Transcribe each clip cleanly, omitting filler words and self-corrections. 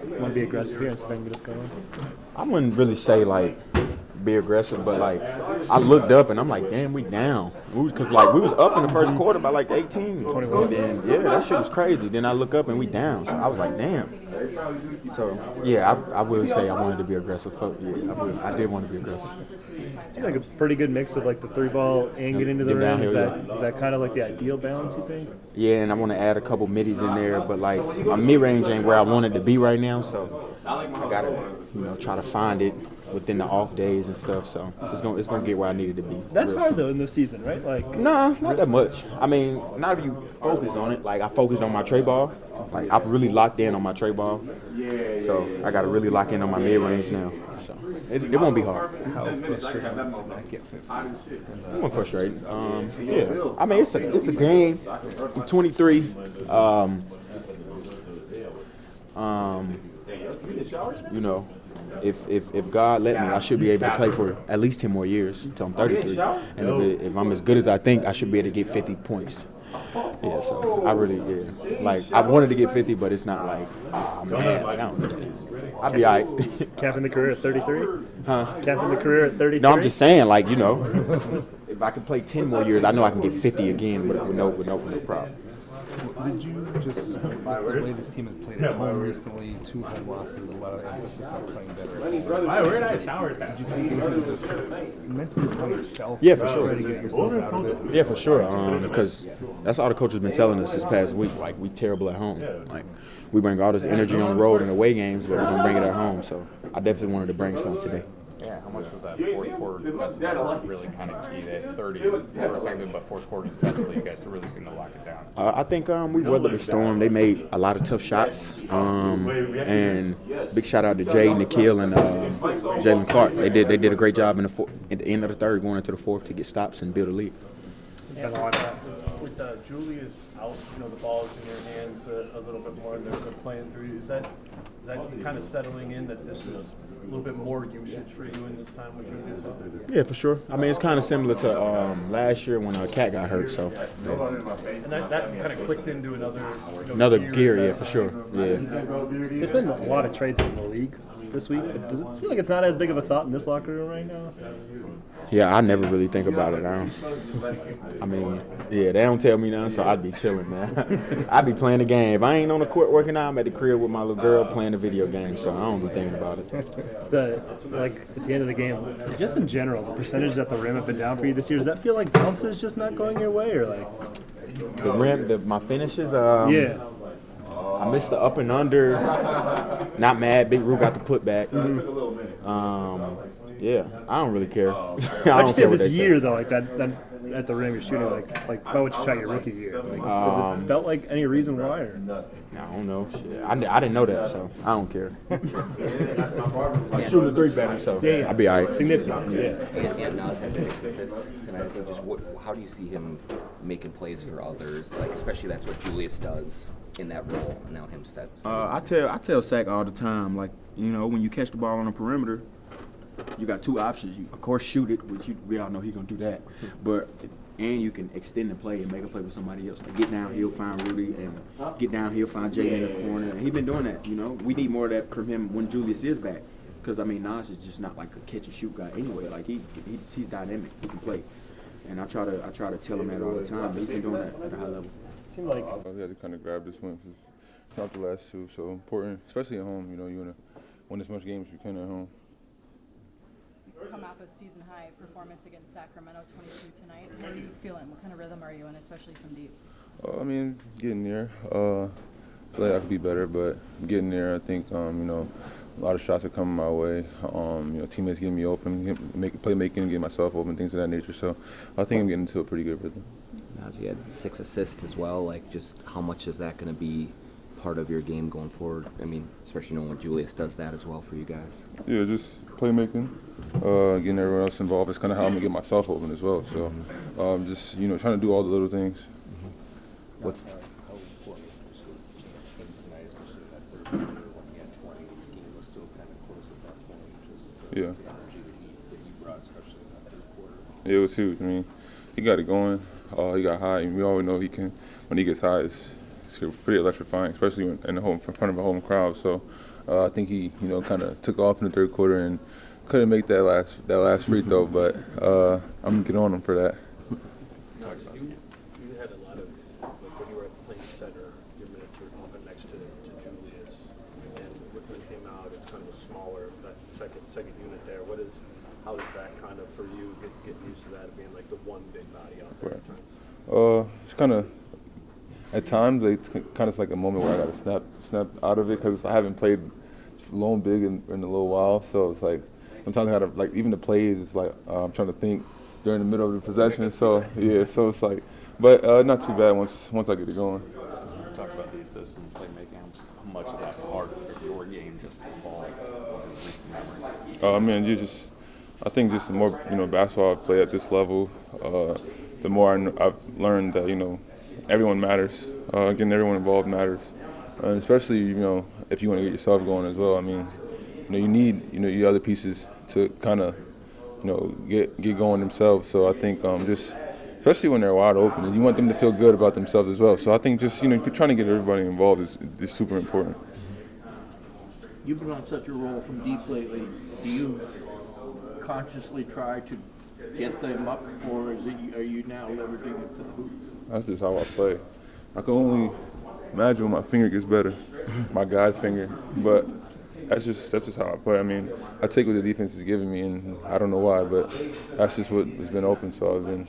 Want to be aggressive here and see if I can get us going? I wouldn't really say like be aggressive, but like I looked up and I'm like, damn, we down. Because like we was up in the first quarter by like 18. 21. And yeah, that shit was crazy. Then I look up and we down. So I was like, damn. So yeah, I would say I wanted to be aggressive. I did want to be aggressive. It's like a pretty good mix of like the three ball and get into the rim. Is that kind of like the ideal balance, you think? Yeah, and I want to add a couple middies in there, but like my mid range ain't where I want it to be right now, so I gotta try to find it within the off days and stuff. So it's gonna get where I need it to be. That's hard though in this season, right? Like nah, not that much. I mean, not if you focus on it. Like I focused on my tray ball. Like I'm really locked in on my tray ball. So I gotta really lock in on my mid range now. So it won't be hard. How frustrating is it to not get 50? It won't frustrate. Yeah. I mean, it's a game. I'm 23. You know, if God let me, I should be able to play for at least 10 more years until I'm 33. And if I'm as good as I think, I should be able to get 50 points. Yeah, so I really, like, I wanted to get 50, but it's not like, oh, man, like, I don't understand. I'll be all right. Capping the career at 33? Huh? Capping the career at 33? No, I'm just saying, like, if I can play 10 more years, I know I can get 50 again with no problem. Did you just, with the way this team has played at home recently, 2 home losses, a lot of emphasis on playing better? Did you think you could just mentally upon yourself? Yeah, for sure. Try to get yourself out of it? Yeah, for sure. Because that's all the coaches been telling us this past week. Like, we terrible at home. Like, we bring all this energy on the road and away games, but we're going to bring it at home. So I definitely wanted to bring some today. Yeah, how much was that fourth quarter defensive effort really kind of key? That 30 for a second, but fourth quarter defensively, you guys really seem to lock it down. I think we weathered the storm. They made a lot of tough shots. And big shout out to Jay, Nikhil, and Jalen Clark. They did a great job at the end of the third, going into the fourth to get stops and build a lead. With Julius out, the ball is in your hands a little bit more, and they're playing through. Is that kind of settling in that this is a little bit more usage for you in this time with Julius out? Yeah, for sure. I mean, it's kind of similar to last year when Cat got hurt. So. And that kind of clicked into another gear, yeah, for sure. Yeah. There's been a lot of trades in the league this week, but does it feel like it's not as big of a thought in this locker room right now? Yeah, I never really think about it. They don't tell me nothing, so I'd be chilling, man. I'd be playing the game. If I ain't on the court working out, I'm at the crib with my little girl playing the video game, so I don't be thinking about it. At the end of the game, just in general, the percentage at the rim have been down for you this year. Does that feel like bounces just not going your way, or like the rim, my finishes? Yeah. I missed the up and under. Not mad. Big Roo got the putback. Yeah, I don't really care. I just say this year though, like that at the rim you're shooting like about what you shot your rookie year. Like, does it felt like any reason why? Or? I don't know. Shit. I didn't know that, so I don't care. I'm shooting the three better, so I'll be all right. Significant, yeah. And Naz had 6 assists tonight. I think how do you see him making plays for others? Like especially that's what Julius does in that role, and now him steps. I tell Sack all the time, like when you catch the ball on the perimeter, you got 2 options. You, of course, shoot it, which we all know he's gonna do that. And you can extend the play and make a play with somebody else. Like get downhill, find Rudy, and get downhill, find Jay in the corner. And he's been doing that. We need more of that from him when Julius is back. Because Naz is just not like a catch and shoot guy anyway. Like he's dynamic. He can play. And I try to tell him that all the time. But he's been doing that at a high level. Seemed like we had to kind of grab this win. It's not the last 2, so important, especially at home. You want to win as much games as you can at home. Come off a season high performance against Sacramento 22 tonight. How are you feeling? What kind of rhythm are you in, especially from deep? Getting there. I feel like I could be better, but getting there. I think a lot of shots are coming my way. Teammates getting me open, playmaking, getting myself open, things of that nature. So I think I'm getting into a pretty good rhythm. Naz, you had 6 assists as well. Like, just how much is that going to be part of your game going forward? I mean, especially knowing when Julius does that as well for you guys. Yeah, just playmaking, getting everyone else involved. It's kind of how I'm going to get myself open as well. So just, trying to do all the little things. What's How important was him tonight, especially in that third quarter when he had 20, the game was still kind of close at that point. Just the energy that he brought, especially in that third quarter. Yeah, it was huge. He got it going. He got high, and we always know he can. When he gets high, it's pretty electrifying, especially in front of a home crowd. So I think he, kind of took off in the third quarter and couldn't make that last free throw, but I'm gonna get on him for that. You had a lot of, like when you were playing center, your minutes were often next to Julius, and when he came out, it's kind of a smaller, that second unit there. How is that kind of for you, getting used to that, being like the one big body out there at times? It's kind of, at times, it's kind of like a moment where I got to snap out of it because I haven't played lone big in a little while. So it's like sometimes I got to, like, even the plays, it's like I'm trying to think during the middle of the possession. So yeah, so it's like, but not too bad once I get it going. Talk about the assists and playmaking. How much is that part of your game just to evolve over recent memory? I mean, I think just the more basketball I play at this level, the more I've learned that everyone matters. Getting everyone involved matters, and especially if you want to get yourself going as well. I mean, you need your other pieces to kind of get going themselves. So I think just especially when they're wide open, and you want them to feel good about themselves as well. So I think just trying to get everybody involved is super important. You've been on such a roll from deep lately. Do you consciously try to get them up, or are you now leveraging it to the hoop? That's just how I play. I can only imagine when my finger gets better, my guide finger. But that's just how I play. I mean, I take what the defense is giving me, and I don't know why, but that's just what has been open. So I've been,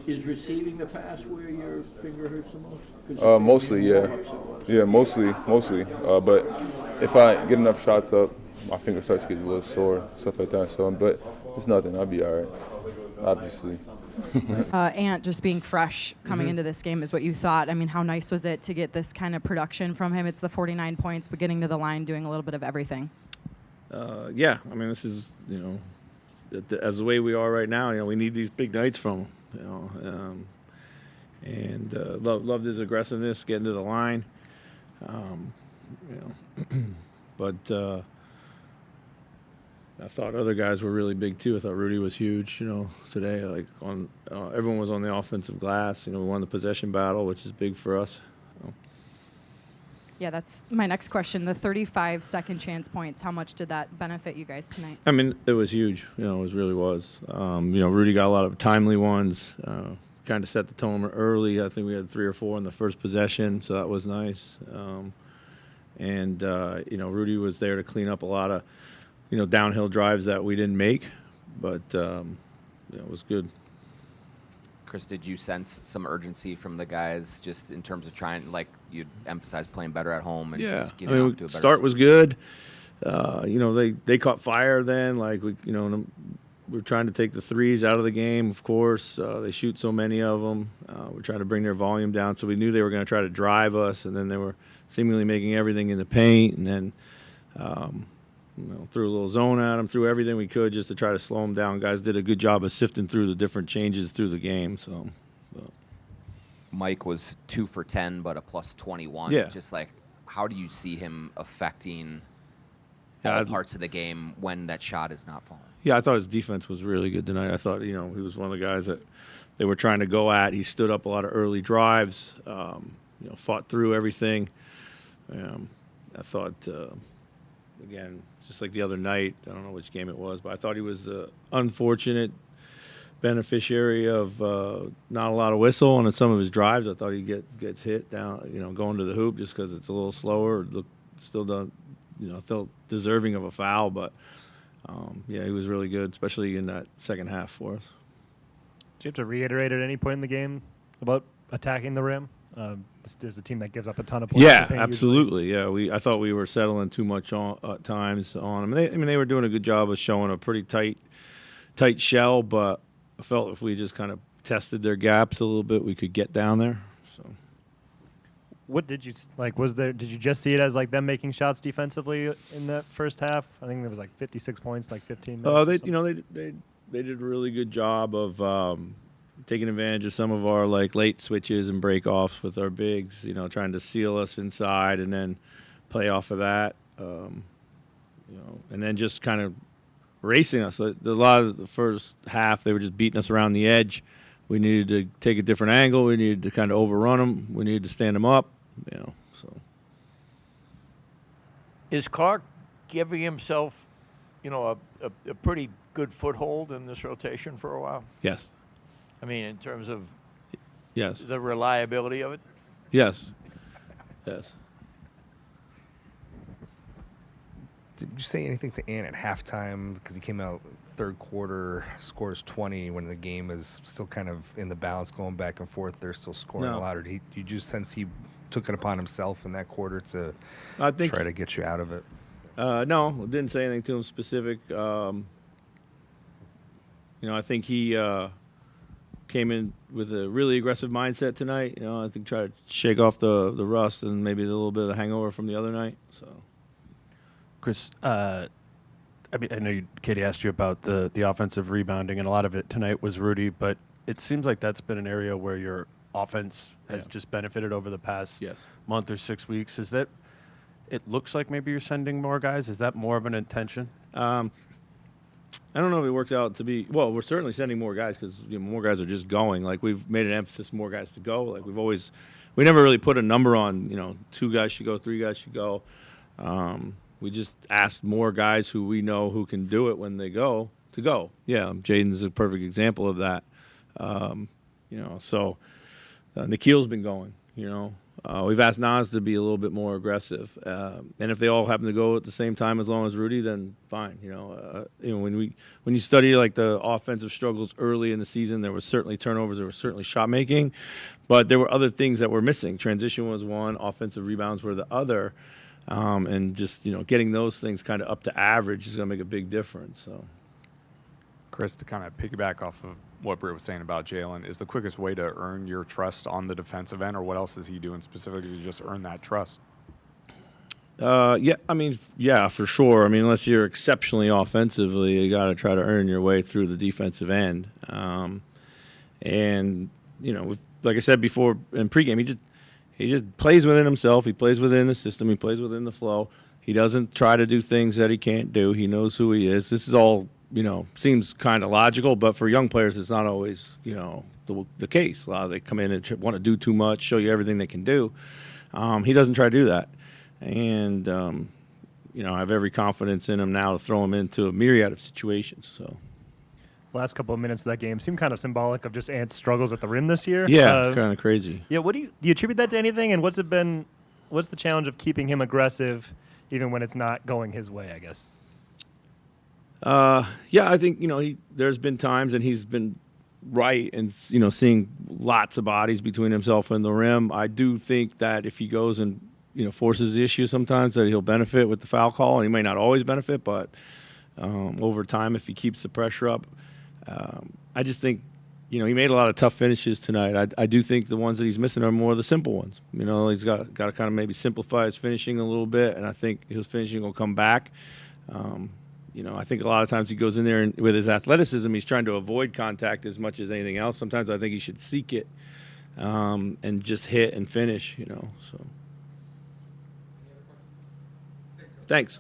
Is receiving the pass where your finger hurts the most? Mostly, yeah. Yeah, mostly. But if I get enough shots up, my finger starts to get a little sore, stuff like that. So, but it's nothing. I'll be all right, obviously. Ant just being fresh coming into this game is what you thought. I mean, how nice was it to get this kind of production from him? It's the 49 points, but getting to the line, doing a little bit of everything. Yeah, I mean, this is, as the way we are right now, we need these big nights from him, and loved his aggressiveness, getting to the line, but I thought other guys were really big too. I thought Rudy was huge, today. Like everyone was on the offensive glass. We won the possession battle, which is big for us. Yeah, that's my next question. The 35 second chance points, how much did that benefit you guys tonight? I mean, it was huge. It really was. Rudy got a lot of timely ones. Kind of set the tone early. I think we had 3 or 4 in the first possession, so that was nice. Rudy was there to clean up a lot of downhill drives that we didn't make, but it was good. Chris, did you sense some urgency from the guys just in terms of trying, like you emphasized playing better at home and just getting off to a better start was good. They caught fire then, like we're trying to take the threes out of the game, of course. They shoot so many of them. We're trying to bring their volume down, so we knew they were going to try to drive us, and then they were seemingly making everything in the paint, and then threw a little zone at them, threw everything we could just to try to slow them down. Guys did a good job of sifting through the different changes through the game. So, Mike was 2 for 10, but a plus 21. Yeah. Just like, how do you see him affecting all parts of the game when that shot is not falling? Yeah, I thought his defense was really good tonight. I thought, he was one of the guys that they were trying to go at. He stood up a lot of early drives, fought through everything. I thought, again, just like the other night, I don't know which game it was, but I thought he was the unfortunate beneficiary of not a lot of whistle, and in some of his drives, I thought he gets hit down, going to the hoop just because it's a little slower. Still done, felt deserving of a foul, but he was really good, especially in that second half for us. Did you have to reiterate at any point in the game about attacking the rim? There's a team that gives up a ton of points. Yeah, absolutely. Usually. Yeah, I thought we were settling too much at times on them. They were doing a good job of showing a pretty tight shell, but I felt if we just kind of tested their gaps a little bit, we could get down there. So, what did you like? Did you just see it as like them making shots defensively in that first half? I think there was like 56 points, like 15 minutes. They did a really good job of taking advantage of some of our like late switches and break-offs with our bigs, trying to seal us inside and then play off of that, and then just kind of racing us. A lot of the first half, they were just beating us around the edge. We needed to take a different angle. We needed to kind of overrun them. We needed to stand them up, so. Is Clark giving himself, a pretty good foothold in this rotation for a while? Yes. I mean, in terms of Yes. the reliability of it? Yes. Yes. Did you say anything to Ant at halftime? Because he came out third quarter, scores 20 when the game is still kind of in the balance, going back and forth. They're still scoring a lot. Or did you just sense he took it upon himself in that quarter to try to get you out of it? No, didn't say anything to him specific. I think he came in with a really aggressive mindset tonight. I think try to shake off the rust and maybe a little bit of the hangover from the other night. So, Chris, I know Katie asked you about the offensive rebounding, and a lot of it tonight was Rudy, but it seems like that's been an area where your offense has just benefited over the past month or 6 weeks. Is that? It looks like maybe you're sending more guys. Is that more of an intention? I don't know if it worked out to be. Well, we're certainly sending more guys because more guys are just going. Like we've made an emphasis, more guys to go. Like we never really put a number on. 2 guys should go, 3 guys should go. We just asked more guys who we know who can do it when they go to go. Yeah, Jaden's a perfect example of that. So Nikhil's been going. We've asked Naz to be a little bit more aggressive, and if they all happen to go at the same time as long as Rudy, then fine. When you study like the offensive struggles early in the season, there was certainly turnovers, there was certainly shot making, but there were other things that were missing. Transition was one, offensive rebounds were the other, and just getting those things kind of up to average is going to make a big difference. So, Chris, to kind of piggyback off of what Britt was saying about Jalen, is the quickest way to earn your trust on the defensive end, or what else is he doing specifically to just earn that trust? Yeah, for sure. Unless you're exceptionally offensively, you got to try to earn your way through the defensive end. Like I said before in pregame, he just plays within himself. He plays within the system. He plays within the flow. He doesn't try to do things that he can't do. He knows who he is. This is all seems kind of logical, but for young players, it's not always, the case. A lot of they come in and want to do too much, show you everything they can do. He doesn't try to do that. And, I have every confidence in him now to throw him into a myriad of situations. So, last couple of minutes of that game seem kind of symbolic of just Ant's struggles at the rim this year. Yeah, kind of crazy. Yeah, what do you attribute that to anything? And what's the challenge of keeping him aggressive even when it's not going his way, I guess? I think there's been times and he's been right and seeing lots of bodies between himself and the rim. I do think that if he goes and forces the issue sometimes, that he'll benefit with the foul call, and he may not always benefit, but over time if he keeps the pressure up, I just think he made a lot of tough finishes tonight. I do think the ones that he's missing are more the simple ones. He's got to kind of maybe simplify his finishing a little bit, and I think his finishing will come back. I think a lot of times he goes in there and with his athleticism, he's trying to avoid contact as much as anything else. Sometimes I think he should seek it and just hit and finish, So, thanks.